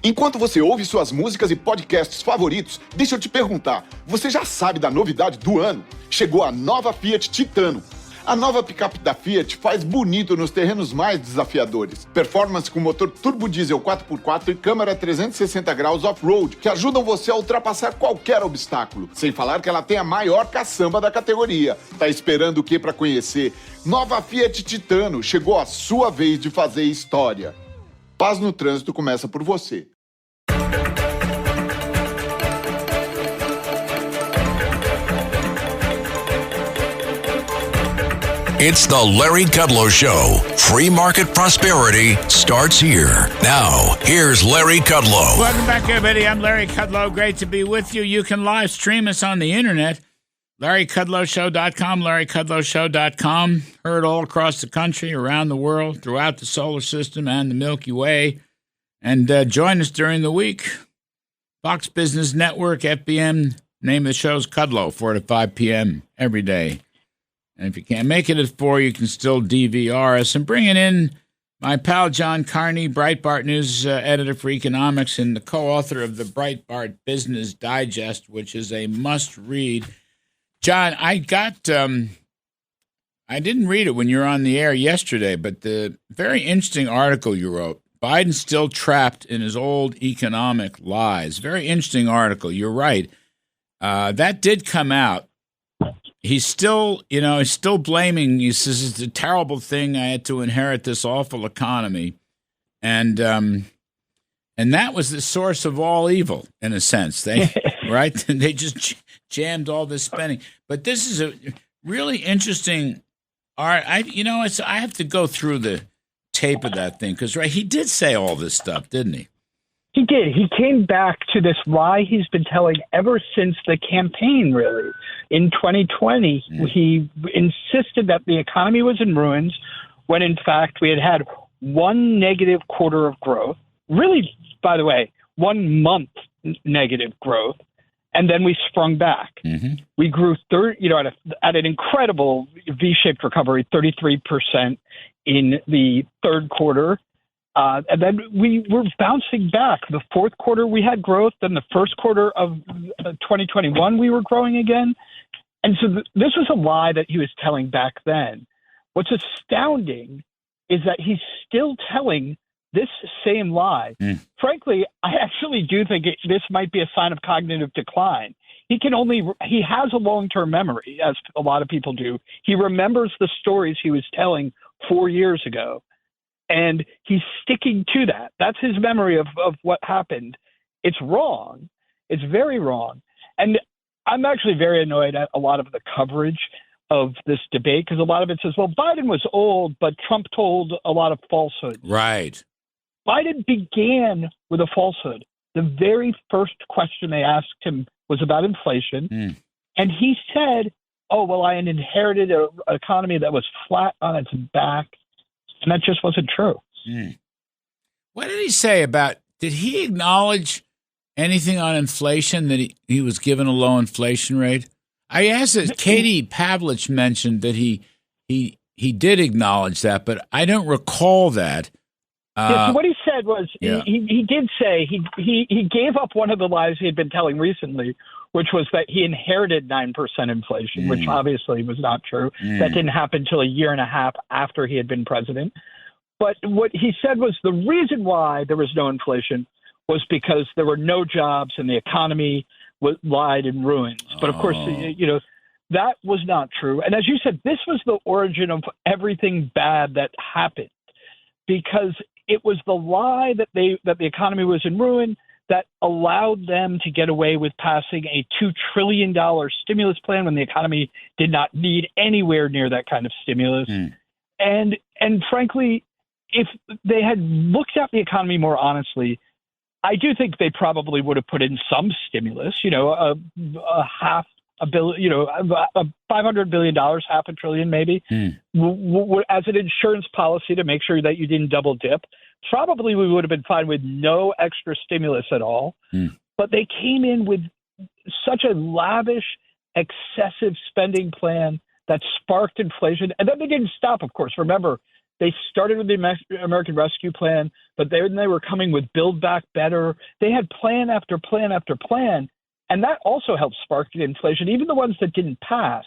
Enquanto você ouve suas músicas e podcasts favoritos, deixa eu te perguntar, você já sabe da novidade do ano? Chegou a nova Fiat Titano. A nova picape da Fiat faz bonito nos terrenos mais desafiadores. Performance com motor turbo diesel 4x4 e câmera 360 graus off-road, que ajudam você a ultrapassar qualquer obstáculo. Sem falar que ela tem a maior caçamba da categoria. Tá esperando o que para conhecer? Nova Fiat Titano. Chegou a sua vez de fazer história. Paz no trânsito começa por você. It's the Larry Kudlow Show. Free market prosperity starts here. Now, here's Larry Kudlow. Welcome back, everybody. I'm Larry Kudlow. Great to be with you. You can live stream us on the internet. LarryKudlowShow.com, LarryKudlowShow.com. Heard all across the country, around the world, throughout the solar system and the Milky Way. And join us during the week. Fox Business Network, FBM. Name of the show's Kudlow, 4 to 5 p.m. every day. And if you can't make it at 4, you can still DVR us. And bringing in my pal John Carney, Breitbart News editor for economics and the co-author of the Breitbart Business Digest, which is a must-read. John, I didn't read it when you were on the air yesterday, but the very interesting article you wrote, Biden's still trapped in his old economic lies. Very interesting article. You're right. That did come out. He's still blaming. He says it's a terrible thing. I had to inherit this awful economy, and that was the source of all evil, in a sense. They right? They just jammed all this spending. But this is a really interesting art. I have to go through the tape of that thing because he did say all this stuff, didn't he? He did. He came back to this lie he's been telling ever since the campaign, really. In 2020, he insisted that the economy was in ruins when, in fact, we had one negative quarter of growth. Really, by the way, 1 month negative growth. And then we sprung back. Mm-hmm. We grew at an incredible V-shaped recovery, 33% in the third quarter. And then we were bouncing back. The fourth quarter, we had growth. Then the first quarter of 2021, we were growing again. And so this was a lie that he was telling back then. What's astounding is that he's still telling this same lie. Frankly, I actually do think this might be a sign of cognitive decline. He has a long-term memory, as a lot of people do. He remembers the stories he was telling 4 years ago. And he's sticking to that. That's his memory of what happened. It's wrong. It's very wrong. And I'm actually very annoyed at a lot of the coverage of this debate because a lot of it says, well, Biden was old, but Trump told a lot of falsehoods. Right. Biden began with a falsehood. The very first question they asked him was about inflation. And he said, oh, well, I inherited an economy that was flat on its back. And that just wasn't true. What did he say did he acknowledge anything on inflation, that he was given a low inflation rate? I asked that Katie Pavlich mentioned that he did acknowledge that, but I don't recall that. So what he said was he did say he gave up one of the lies he had been telling recently, which was that he inherited 9% inflation, which obviously was not true. That didn't happen until a year and a half after he had been president. But what he said was the reason why there was no inflation was because there were no jobs and the economy lied in ruins. But of course, that was not true. And as you said, this was the origin of everything bad that happened, because it was the lie that the economy was in ruin that allowed them to get away with passing a $2 trillion stimulus plan when the economy did not need anywhere near that kind of stimulus. And frankly, if they had looked at the economy more honestly, I do think they probably would have put in some stimulus, a half a billion, $500 billion, half a trillion maybe, as an insurance policy to make sure that you didn't double dip. Probably we would have been fine with no extra stimulus at all. But they came in with such a lavish, excessive spending plan that sparked inflation. And then they didn't stop, of course. Remember, they started with the American Rescue Plan. but they were coming with Build Back Better. They had plan after plan after plan. And that also helped spark the inflation, even the ones that didn't pass,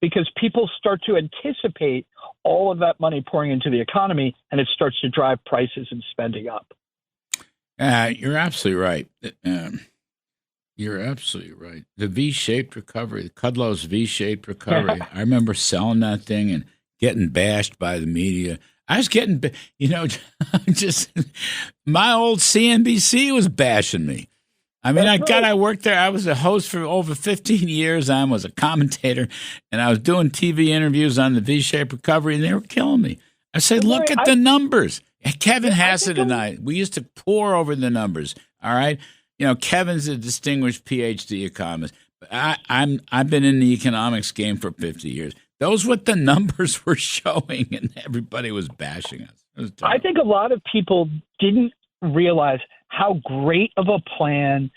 because people start to anticipate all of that money pouring into the economy, and it starts to drive prices and spending up. You're absolutely right. You're absolutely right. The V-shaped recovery, Kudlow's V-shaped recovery. I remember selling that thing and getting bashed by the media. I was getting, just my old CNBC was bashing me. I mean, I worked there. I was a host for over 15 years. I was a commentator, and I was doing TV interviews on the V-shaped recovery, and they were killing me. I said, look at the numbers. Kevin Hassett and I, we used to pore over the numbers, all right? Kevin's a distinguished PhD economist. I've been in the economics game for 50 years. Those what the numbers were showing, and everybody was bashing us. I think a lot of people didn't realize how great of a plan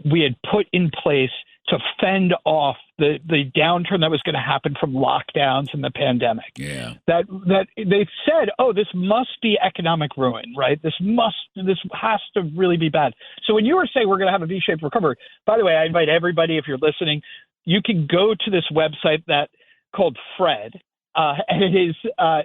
we had put in place to fend off the downturn that was going to happen from lockdowns and the pandemic. Yeah. That they said, oh, this must be economic ruin, right? This has to really be bad. So when you were saying we're going to have a V-shaped recovery, by the way, I invite everybody, if you're listening, you can go to this website that called Fred. And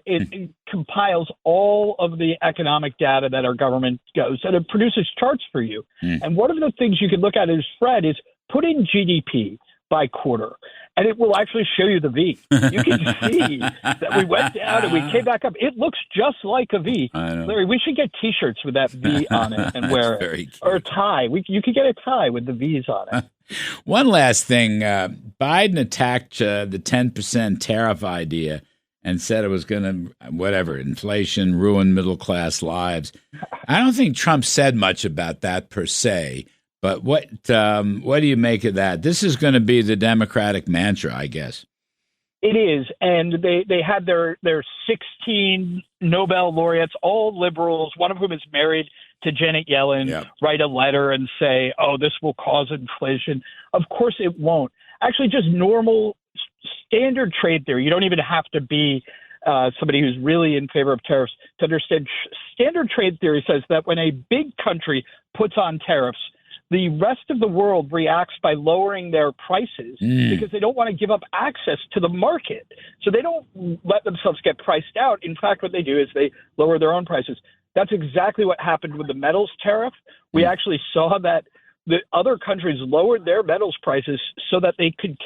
it compiles all of the economic data that our government goes, and it produces charts for you. And one of the things you can look at is Fred is put in GDP by quarter, and it will actually show you the V. You can see that we went down and we came back up. It looks just like a V. Larry, we should get T-shirts with that V on it and wear it, or a tie. You could get a tie with the V's on it. One last thing. Biden attacked the 10% tariff idea and said it was going to, inflation, ruin middle-class lives. I don't think Trump said much about that per se, but what do you make of that? This is going to be the Democratic mantra, I guess. It is, and they had their 16 Nobel laureates, all liberals, one of whom is married to Janet Yellen, write a letter and say, oh, this will cause inflation. Of course it won't. Actually, just normal standard trade theory. You don't even have to be somebody who's really in favor of tariffs to understand. Standard trade theory says that when a big country puts on tariffs, the rest of the world reacts by lowering their prices because they don't want to give up access to the market. So they don't let themselves get priced out. In fact, what they do is they lower their own prices. That's exactly what happened with the metals tariff. We actually saw that the other countries lowered their metals prices so that they could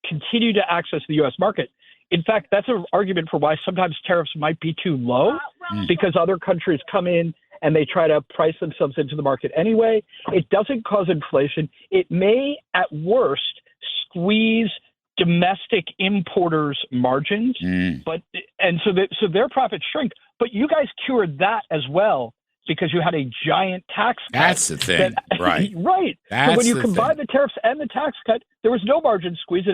continue to access the U.S. market. In fact, that's an argument for why sometimes tariffs might be too low because other countries come in and they try to price themselves into the market anyway. It doesn't cause inflation. It may, at worst, squeeze domestic importers' margins, so their profits shrink. But you guys cured that as well because you had a giant tax cut. That's the thing, right? Right. So when you combine the tariffs and the tax cut, there was no margin squeeze.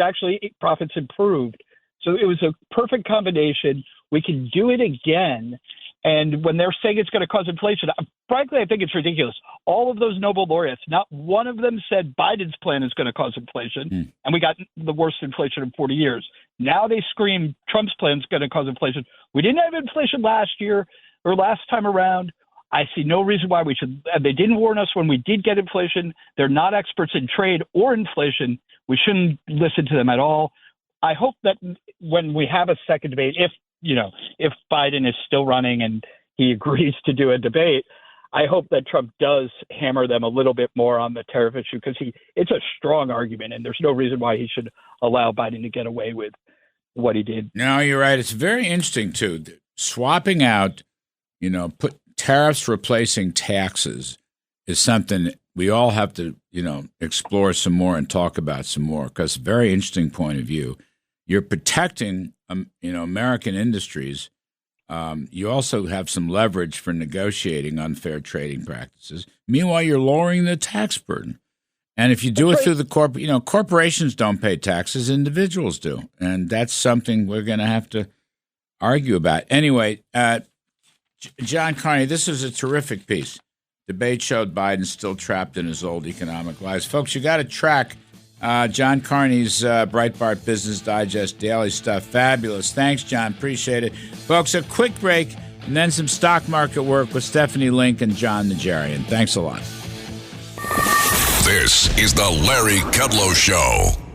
Profits improved. So it was a perfect combination. We can do it again. And when they're saying it's going to cause inflation, frankly, I think it's ridiculous. All of those Nobel laureates, not one of them said Biden's plan is going to cause inflation, and we got the worst inflation in 40 years. Now they scream Trump's plan is going to cause inflation. We didn't have inflation last year or last time around. I see no reason why we should. They didn't warn us when we did get inflation. They're not experts in trade or inflation. We shouldn't listen to them at all. I hope that when we have a second debate, if Biden is still running and he agrees to do a debate, I hope that Trump does hammer them a little bit more on the tariff issue because it's a strong argument and there's no reason why he should allow Biden to get away with what he did. No, you're right. It's very interesting, too. Swapping out, put tariffs replacing taxes is something we all have to, explore some more and talk about some more because very interesting point of view. You're protecting, American industries. You also have some leverage for negotiating unfair trading practices. Meanwhile, you're lowering the tax burden. And if you do it through the corporations don't pay taxes, individuals do. And that's something we're going to have to argue about. Anyway, John Carney, this is a terrific piece. Debate showed Biden still trapped in his old economic lies. Folks, you got to track John Carney's Breitbart Business Digest daily stuff. Fabulous. Thanks, John. Appreciate it. Folks, a quick break. and then some stock market work with Stephanie Link and John Najarian. Thanks a lot. This is the Larry Kudlow Show.